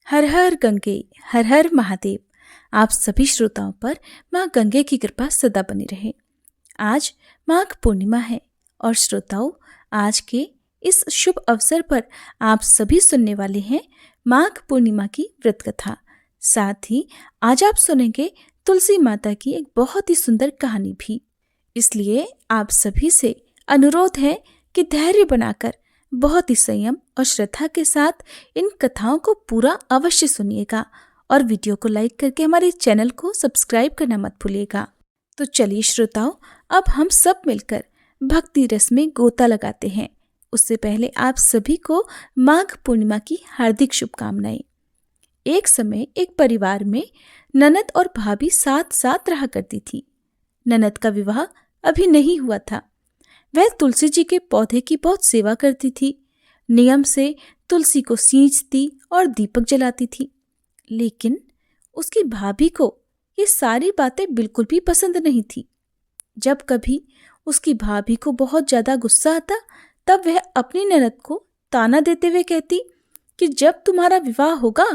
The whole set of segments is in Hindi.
हर हर गंगे, हर हर महादेव। आप सभी श्रोताओं पर माँ गंगे की कृपा सदा बनी रहे। आज माघ पूर्णिमा है और श्रोताओं, आज के इस शुभ अवसर पर आप सभी सुनने वाले हैं माघ पूर्णिमा की व्रत कथा। साथ ही आज आप सुनेंगे तुलसी माता की एक बहुत ही सुंदर कहानी भी। इसलिए आप सभी से अनुरोध है कि धैर्य बनाकर बहुत ही संयम और श्रद्धा के साथ इन कथाओं को पूरा अवश्य सुनिएगा और वीडियो को लाइक करके हमारे चैनल को सब्सक्राइब करना मत भूलिएगा। तो चलिए श्रोताओं, अब हम सब मिलकर भक्ति रस में गोता लगाते हैं। उससे पहले आप सभी को माघ पूर्णिमा की हार्दिक शुभकामनाएं। एक समय एक परिवार में ननद और भाभी साथ साथ रहा करती थी। ननद का विवाह अभी नहीं हुआ था। वह तुलसी जी के पौधे की बहुत सेवा करती थी। नियम से तुलसी को सींचती और दीपक जलाती थी। लेकिन उसकी भाभी को ये सारी बातें बिल्कुल भी पसंद नहीं थी। जब कभी उसकी भाभी को बहुत ज्यादा गुस्सा आता, तब वह अपनी ननद को ताना देते हुए कहती कि जब तुम्हारा विवाह होगा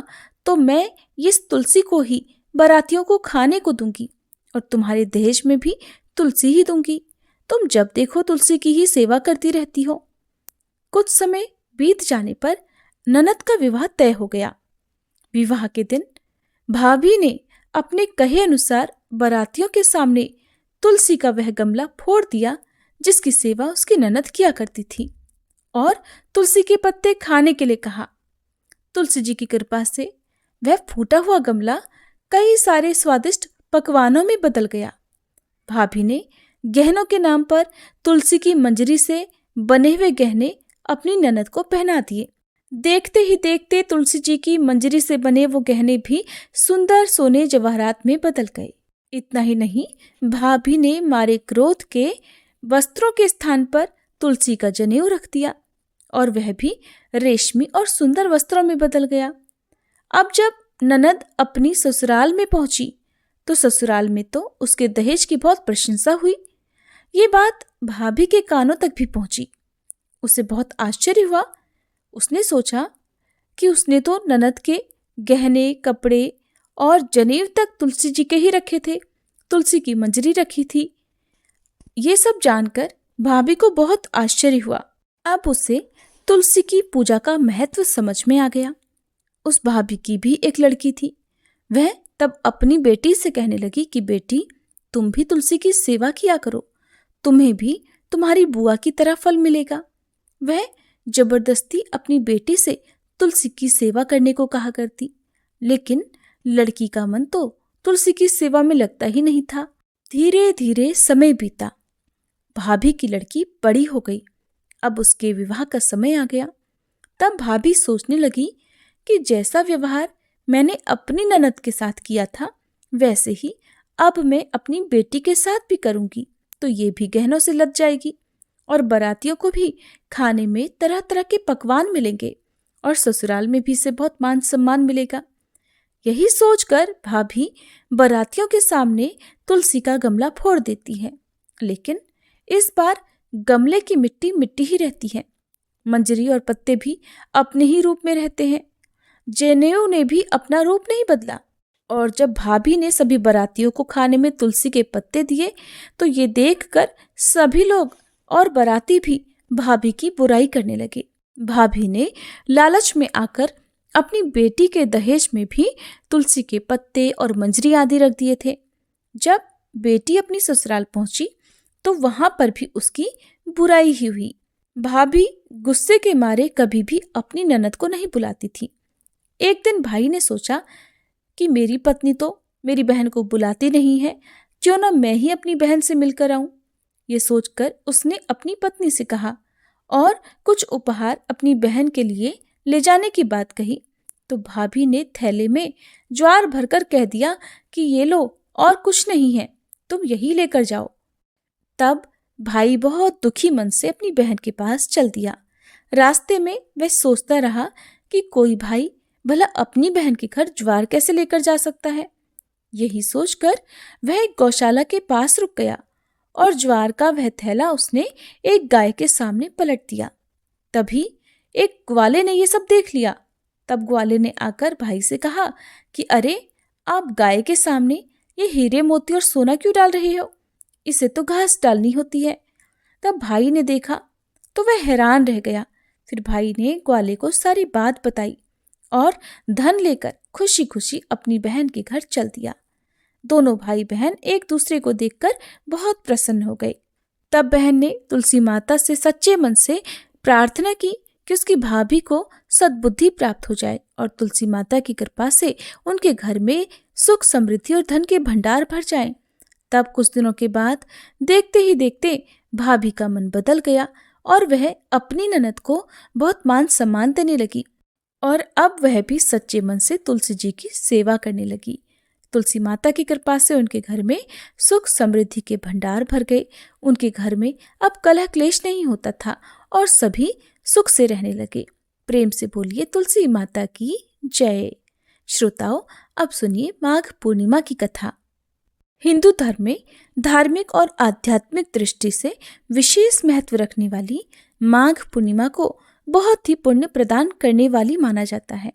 तो मैं इस तुलसी को ही बारातियों को खाने को दूंगी और तुम्हारे दहेज में भी तुलसी ही दूंगी। तुम जब देखो तुलसी की ही सेवा करती रहती हो। कुछ समय बीत जाने पर ननद का विवाह तय हो गया। विवाह के दिन भाभी ने अपने कहे अनुसार बारातियों के सामने तुलसी का वह गमला फोड़ दिया जिसकी सेवा उसकी ननद किया करती थी, और तुलसी के पत्ते खाने के लिए कहा। तुलसी जी की कृपा से वह फूटा हुआ गमला कई सारे स्वादिष्ट पकवानों में बदल गया। भाभी ने गहनों के नाम पर तुलसी की मंजरी से बने हुए गहने अपनी ननद को पहना दिए। देखते ही देखते तुलसी जी की मंजरी से बने वो गहने भी सुंदर सोने जवाहरात में बदल गए। इतना ही नहीं, भाभी ने मारे क्रोध के वस्त्रों के स्थान पर तुलसी का जनेऊ रख दिया और वह भी रेशमी और सुंदर वस्त्रों में बदल गया। अब जब ननद अपनी ससुराल में पहुंची तो ससुराल में तो उसके दहेज की बहुत प्रशंसा हुई। ये बात भाभी के कानों तक भी पहुंची। उसे बहुत आश्चर्य हुआ। उसने सोचा कि उसने तो ननद के गहने, कपड़े और जनेऊ तक तुलसी जी के ही रखे थे, तुलसी की मंजरी रखी थी। ये सब जानकर भाभी को बहुत आश्चर्य हुआ। अब उसे तुलसी की पूजा का महत्व समझ में आ गया। उस भाभी की भी एक लड़की थी। वह तब अपनी बेटी से कहने लगी कि बेटी, तुम भी तुलसी की सेवा किया करो, तुम्हें भी तुम्हारी बुआ की तरह फल मिलेगा। वह जबरदस्ती अपनी बेटी से तुलसी की सेवा करने को कहा करती, लेकिन लड़की का मन तो तुलसी की सेवा में लगता ही नहीं था। धीरे धीरे समय बीता। भाभी की लड़की बड़ी हो गई। अब उसके विवाह का समय आ गया। तब भाभी सोचने लगी कि जैसा व्यवहार मैंने अपनी ननद के साथ किया था, वैसे ही अब मैं अपनी बेटी के साथ भी करूंगी, तो ये भी गहनों से लद जाएगी और बारातियों को भी खाने में तरह तरह के पकवान मिलेंगे और ससुराल में भी इसे बहुत मान सम्मान मिलेगा। यही सोचकर भाभी बारातियों के सामने तुलसी का गमला फोड़ देती है। लेकिन इस बार गमले की मिट्टी मिट्टी ही रहती है। मंजरी और पत्ते भी अपने ही रूप में रहते हैं। जनेऊ ने भी अपना रूप नहीं बदला। और जब भाभी ने सभी बारातियों को खाने में तुलसी के पत्ते दिए तो ये देखकर सभी लोग और बाराती भी भाभी की बुराई करने लगे। भाभी ने लालच में आकर अपनी बेटी के दहेज में भी तुलसी के पत्ते और मंजरी आदि रख दिए थे। जब बेटी अपनी ससुराल पहुंची तो वहां पर भी उसकी बुराई ही हुई। भाभी गुस्से के मारे कभी भी अपनी ननद को नहीं बुलाती थी। एक दिन भाई ने सोचा कि मेरी पत्नी तो मेरी बहन को बुलाती नहीं है, क्यों ना मैं ही अपनी बहन से मिलकर आऊं। ये सोचकर उसने अपनी पत्नी से कहा और कुछ उपहार अपनी बहन के लिए ले जाने की बात कही। तो भाभी ने थैले में ज्वार भरकर कह दिया कि ये लो, और कुछ नहीं है, तुम यही लेकर जाओ। तब भाई बहुत दुखी मन से अपनी बहन के पास चल दिया। रास्ते में वह सोचता रहा कि कोई भाई भला अपनी बहन के घर ज्वार कैसे लेकर जा सकता है। यही सोचकर वह एक गौशाला के पास रुक गया और ज्वार का वह थैला उसने एक गाय के सामने पलट दिया। तभी एक ग्वाले ने ये सब देख लिया तब ग्वाले ने आकर भाई से कहा कि अरे, आप गाय के सामने ये हीरे मोती और सोना क्यों डाल रहे हो? इसे तो घास डालनी होती है। तब भाई ने देखा तो वह हैरान रह गया। फिर भाई ने ग्वाले को सारी बात बताई और धन लेकर खुशी खुशी अपनी बहन के घर चल दिया। दोनों भाई बहन एक दूसरे को देखकर बहुत प्रसन्न हो गए। तब बहन ने तुलसी माता से सच्चे मन से प्रार्थना की कि उसकी भाभी को सद्बुद्धि प्राप्त हो जाए और तुलसी माता की कृपा से उनके घर में सुख समृद्धि और धन के भंडार भर जाएं। तब कुछ दिनों के बाद देखते ही देखते भाभी का मन बदल गया और वह अपनी ननद को बहुत मान सम्मान देने लगी और अब वह भी सच्चे मन से तुलसी जी की सेवा करने लगी। तुलसी माता की कृपा से उनके घर में सुख समृद्धि के भंडार भर गए। उनके घर में अब कलह क्लेश नहीं होता था और सभी सुख से रहने लगे। प्रेम से बोलिए तुलसी माता की जय। श्रोताओं, अब सुनिए माघ पूर्णिमा की कथा। हिंदू धर्म में धार्मिक और आध्यात्मिक दृष्टि से विशेष महत्व रखने वाली माघ पूर्णिमा को बहुत ही पुण्य प्रदान करने वाली माना जाता है।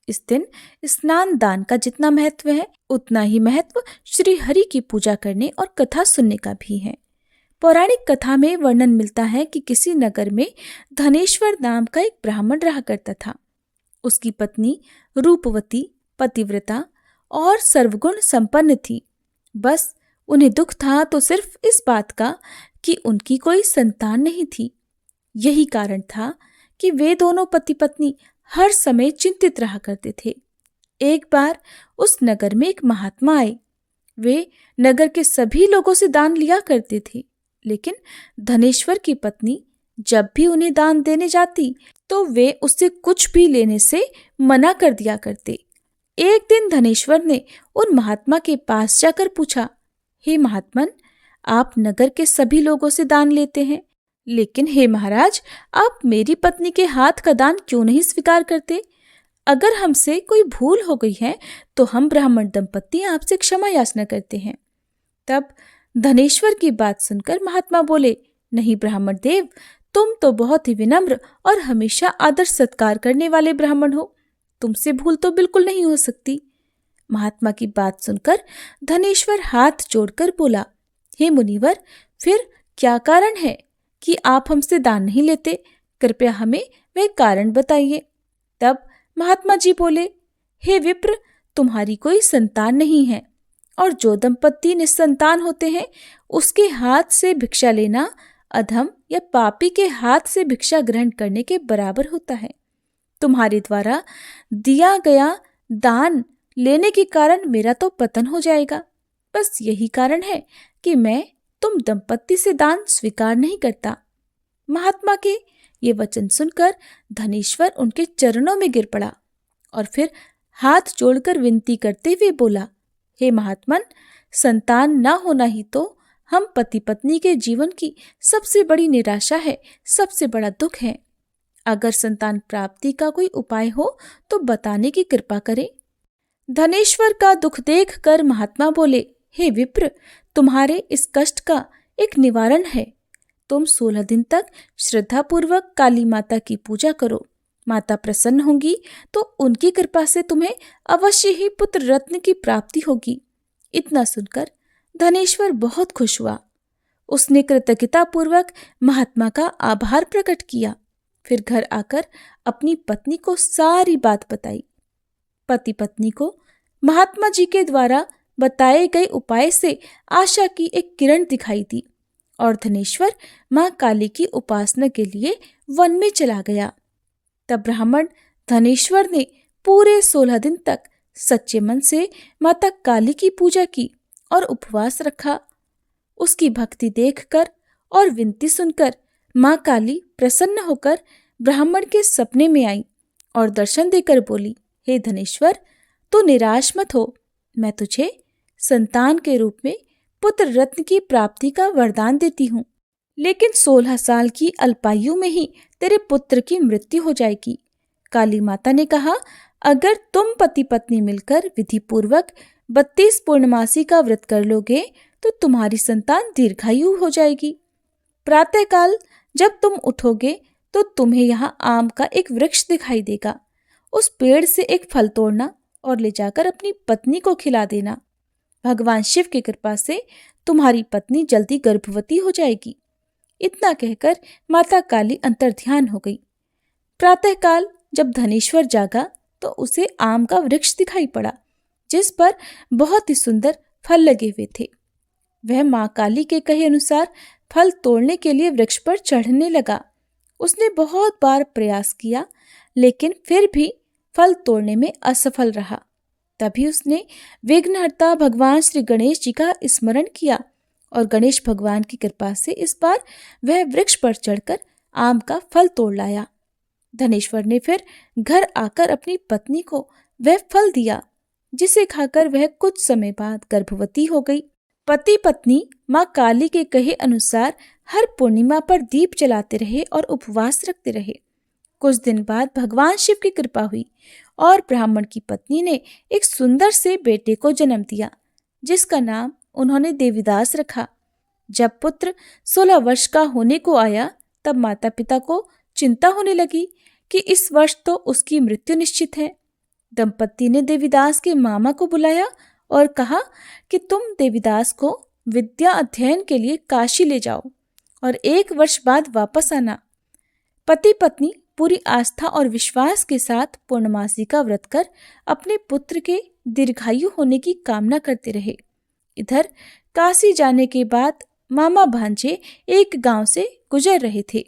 इस दिन स्नान दान का जितना महत्व है, उतना ही महत्व श्री हरि की पूजा करने और कथा सुनने का भी है। पौराणिक कथा में वर्णन मिलता है कि किसी नगर में धनेश्वर नाम का एक ब्राह्मण रहा करता था। उसकी पत्नी रूपवती, पतिव्रता और सर्वगुण संपन्न थी। बस उन्हें दुख था तो सिर्फ इस बात का कि उनकी कोई संतान नहीं थी। यही कारण था कि वे दोनों पति पत्नी हर समय चिंतित रहा करते थे। एक बार उस नगर में एक महात्मा आए। वे नगर के सभी लोगों से दान लिया करते थे, लेकिन धनेश्वर की पत्नी जब भी उन्हें दान देने जाती तो वे उससे कुछ भी लेने से मना कर दिया करते। एक दिन धनेश्वर ने उन महात्मा के पास जाकर पूछा, हे महात्मन, आप नगर के सभी लोगों से दान लेते हैं, लेकिन हे महाराज, आप मेरी पत्नी के हाथ का दान क्यों नहीं स्वीकार करते? अगर हमसे कोई भूल हो गई है तो हम ब्राह्मण दंपत्ति आपसे क्षमा याचना करते हैं। तब धनेश्वर की बात सुनकर महात्मा बोले, नहीं ब्राह्मण देव, तुम तो बहुत ही विनम्र और हमेशा आदर सत्कार करने वाले ब्राह्मण हो, तुमसे भूल तो बिल्कुल नहीं हो सकती। महात्मा की बात सुनकर धनेश्वर हाथ जोड़कर बोला, हे मुनिवर, फिर क्या कारण है कि आप हमसे दान नहीं लेते? कृपया हमें वह कारण बताइए। तब महात्मा जी बोले, हे विप्र, तुम्हारी कोई संतान नहीं है और जो दंपत्ति निस्संतान होते हैं उसके हाथ से भिक्षा लेना अधम या पापी के हाथ से भिक्षा ग्रहण करने के बराबर होता है। तुम्हारे द्वारा दिया गया दान लेने के कारण मेरा तो पतन हो जाएगा। बस यही कारण है कि मैं तुम दंपत्ति से दान स्वीकार नहीं करता। महात्मा के ये वचन सुनकर धनेश्वर उनके चरणों में गिर पड़ा और फिर हाथ जोड़कर विनती करते हुए बोला, हे महात्मन, संतान न होना ही तो हम पति पत्नी के जीवन की सबसे बड़ी निराशा है, सबसे बड़ा दुख है। अगर संतान प्राप्ति का कोई उपाय हो तो बताने की कृपा करें। धनेश्वर का दुख देखकर महात्मा बोले, हे विप्र, तुम्हारे इस कष्ट का एक निवारण है। तुम 16 दिन तक श्रद्धापूर्वक काली माता की पूजा करो। माता प्रसन्न होंगी तो उनकी कृपा से तुम्हें अवश्य ही पुत्र रत्न की प्राप्ति होगी। इतना सुनकर धनेश्वर बहुत खुश हुआ। उसने कृतज्ञतापूर्वक महात्मा का आभार प्रकट किया। फिर घर आकर अपनी पत्नी को सारी बात बताई। पति पत्नी को महात्मा जी के द्वारा बताए गए उपाय से आशा की एक किरण दिखाई दी और धनेश्वर मां काली की उपासना के लिए वन में चला गया। तब ब्राह्मण धनेश्वर ने पूरे 16 दिन तक सच्चे मन से माता काली की पूजा की और उपवास रखा। उसकी भक्ति देखकर और विनती सुनकर मां काली प्रसन्न होकर ब्राह्मण के सपने में आई और दर्शन देकर बोली, हे धनेश्वर, तू निराश मत हो, मैं तुझे संतान के रूप में पुत्र रत्न की प्राप्ति का वरदान देती हूँ, लेकिन 16 साल की अल्पायु में ही तेरे पुत्र की मृत्यु हो जाएगी। काली माता ने कहा, अगर तुम पति पत्नी मिलकर विधि पूर्वक 32 पूर्णमासी का व्रत कर लोगे तो तुम्हारी संतान दीर्घायु हो जाएगी। प्रातःकाल जब तुम उठोगे तो तुम्हें यहाँ आम का एक वृक्ष दिखाई देगा। उस पेड़ से एक फल तोड़ना और ले जाकर अपनी पत्नी को खिला देना। भगवान शिव की कृपा से तुम्हारी पत्नी जल्दी गर्भवती हो जाएगी। इतना कहकर माता काली अंतर्ध्यान हो गई। प्रातःकाल जब धनेश्वर जागा तो उसे आम का वृक्ष दिखाई पड़ा, जिस पर बहुत ही सुंदर फल लगे हुए थे। वह माँ काली के कहे अनुसार फल तोड़ने के लिए वृक्ष पर चढ़ने लगा। उसने बहुत बार प्रयास किया, लेकिन फिर भी फल तोड़ने में असफल रहा। तभी उसने विघ्नहर्ता भगवान श्री गणेश जी का स्मरण किया और गणेश भगवान की कृपा से इस बार वह वृक्ष पर चढ़कर आम का फल तोड़ लाया। धनेश्वर ने फिर घर आकर अपनी पत्नी को वह फल दिया, जिसे खाकर वह कुछ समय बाद गर्भवती हो गई। पति पत्नी माँ काली के कहे अनुसार हर पूर्णिमा पर दीप जलाते रहे और उपवास रखते रहे। कुछ दिन बाद भगवान शिव की कृपा हुई और ब्राह्मण की पत्नी ने एक सुंदर से बेटे को जन्म दिया, जिसका नाम उन्होंने देवीदास रखा। जब पुत्र 16 वर्ष का होने को आया, तब माता पिता को चिंता होने लगी कि इस वर्ष तो उसकी मृत्यु निश्चित है। दंपति ने देवीदास के मामा को बुलाया और कहा कि तुम देवीदास को विद्या अध्ययन के लिए काशी ले जाओ और 1 वर्ष बाद वापस आना। पति पत्नी पूरी आस्था और विश्वास के साथ पूर्णमासी का व्रत कर अपने पुत्र के दीर्घायु होने की कामना करते रहे। इधर काशी जाने के बाद मामा भांजे एक गांव से गुजर रहे थे।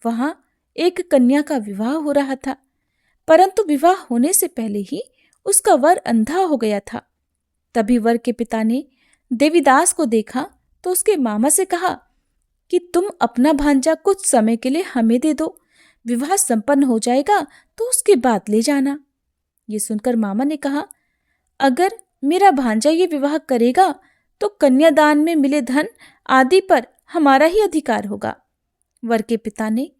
वहां एक कन्या का विवाह हो रहा था, परंतु विवाह होने से पहले ही उसका वर अंधा हो गया था। तभी वर के पिता ने देवीदास को देखा तो उसके मामा से कहा कि तुम अपना भांजा कुछ समय के लिए हमें दे दो, विवाह संपन्न हो जाएगा तो उसके बाद ले जाना। ये सुनकर मामा ने कहा, अगर मेरा भांजा ये विवाह करेगा तो कन्यादान में मिले धन आदि पर हमारा ही अधिकार होगा। वर के पिता ने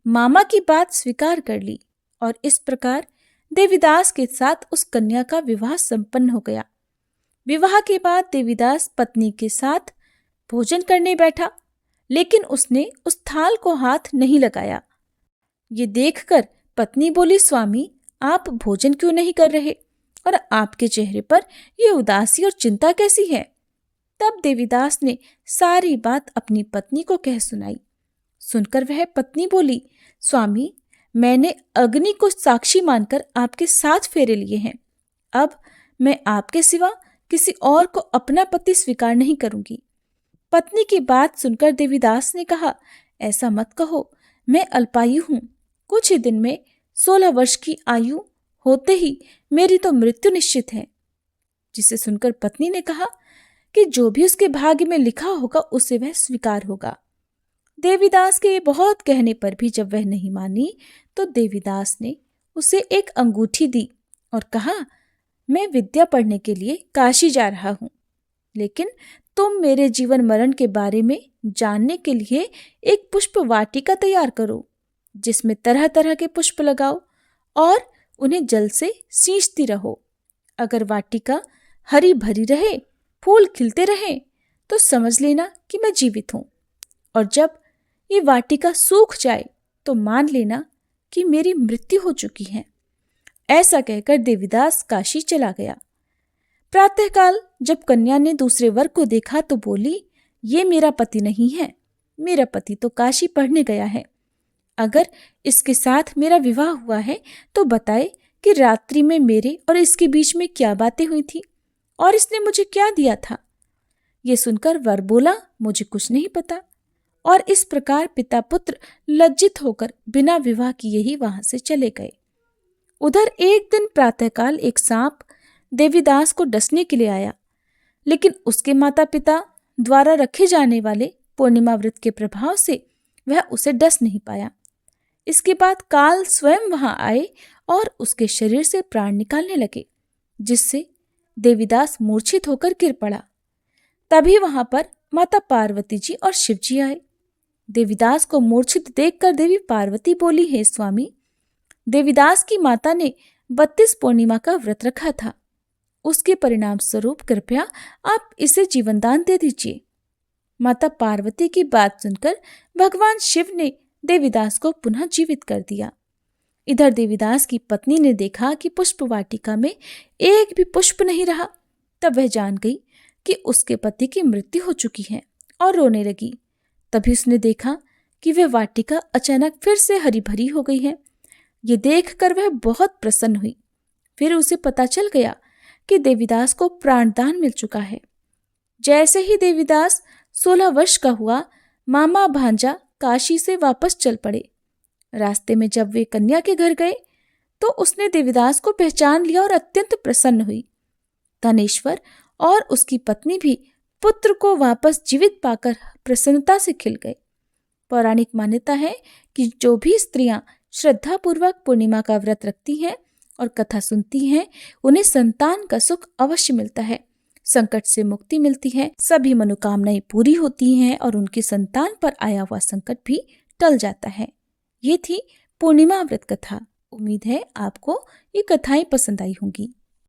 मामा की बात स्वीकार कर ली और इस प्रकार देवीदास के साथ उस कन्या का विवाह संपन्न हो गया। विवाह के बाद देवीदास पत्नी के साथ भोजन करने बैठा, लेकिन उसने उस थाल को हाथ नहीं लगाया। ये देखकर पत्नी बोली, स्वामी आप भोजन क्यों नहीं कर रहे और आपके चेहरे पर ये उदासी और चिंता कैसी है? तब देवीदास ने सारी बात अपनी पत्नी को कह सुनाई। सुनकर वह पत्नी बोली, स्वामी मैंने अग्नि को साक्षी मानकर आपके 7 फेरे लिए हैं। अब मैं आपके सिवा किसी और को अपना पति स्वीकार नहीं करूंगी। पत्नी की बात सुनकर देवीदास ने कहा, ऐसा मत कहो, मैं अल्पायु हूं। कुछ ही दिन में 16 वर्ष की आयु होते ही मेरी तो मृत्यु निश्चित है। जिसे सुनकर पत्नी ने कहा कि जो भी उसके भाग्य में लिखा होगा उसे वह स्वीकार होगा। देवीदास के बहुत कहने पर भी जब वह नहीं मानी तो देवीदास ने उसे एक अंगूठी दी और कहा, मैं विद्या पढ़ने के लिए काशी जा रहा हूं, लेकिन तुम मेरे जीवन मरण के बारे में जानने के लिए एक पुष्प वाटिका तैयार करो, जिसमें तरह तरह के पुष्प लगाओ और उन्हें जल से सींचती रहो। अगर वाटिका हरी भरी रहे, फूल खिलते रहें, तो समझ लेना कि मैं जीवित हूं, और जब ये वाटिका सूख जाए तो मान लेना कि मेरी मृत्यु हो चुकी है। ऐसा कहकर देवीदास काशी चला गया। प्रातःकाल जब कन्या ने दूसरे वर को देखा तो बोली, ये मेरा पति नहीं है, मेरा पति तो काशी पढ़ने गया है। अगर इसके साथ मेरा विवाह हुआ है तो बताए कि रात्रि में मेरे और इसके बीच में क्या बातें हुई थी और इसने मुझे क्या दिया था। ये सुनकर वर बोला, मुझे कुछ नहीं पता। और इस प्रकार पिता पुत्र लज्जित होकर बिना विवाह किए ही वहां से चले गए। उधर एक दिन प्रातःकाल एक सांप देवीदास को डसने के लिए आया, लेकिन उसके माता पिता द्वारा रखे जाने वाले पूर्णिमा व्रत के प्रभाव से वह उसे डस नहीं पाया। इसके बाद काल स्वयं वहां आए और उसके शरीर से प्राण निकालने लगे, जिससे देवीदास मूर्छित होकर गिर पड़ा। तभी वहां पर माता पार्वती जी और शिव जी आए। देवीदास को मूर्छित देखकर देवी पार्वती बोली, हे स्वामी, देवीदास की माता ने 32 पूर्णिमा का व्रत रखा था, उसके परिणाम स्वरूप कृपया आप इसे जीवनदान दे दीजिए। माता पार्वती की बात सुनकर भगवान शिव ने देवीदास को पुनः जीवित कर दिया। इधर देवीदास की पत्नी ने देखा कि पुष्प वाटिका में एक भी पुष्प नहीं रहा। तब वह जान गई कि उसके पति की मृत्यु हो चुकी है और रोने लगी। तभी उसने देखा कि वह वाटिका अचानक फिर से हरी भरी हो गई है। ये देखकर वह बहुत प्रसन्न हुई। फिर उसे पता चल गया कि देवीदास को प्राणदान मिल चुका है। जैसे ही देवीदास 16 वर्ष का हुआ, मामा भांजा काशी से वापस चल पड़े। रास्ते में जब वे कन्या के घर गए तो उसने देवीदास को पहचान लिया और अत्यंत प्रसन्न हुई। धनेश्वर और उसकी पत्नी भी पुत्र को वापस जीवित पाकर प्रसन्नता से खिल गए। पौराणिक मान्यता है कि जो भी स्त्रियां श्रद्धापूर्वक पूर्णिमा का व्रत रखती हैं और कथा सुनती हैं, उन्हें संतान का सुख अवश्य मिलता है, संकट से मुक्ति मिलती है, सभी मनोकामनाएं पूरी होती हैं और उनकी संतान पर आया हुआ संकट भी टल जाता है। ये थी पूर्णिमा व्रत कथा। उम्मीद है आपको ये कथाएं पसंद आई होंगी।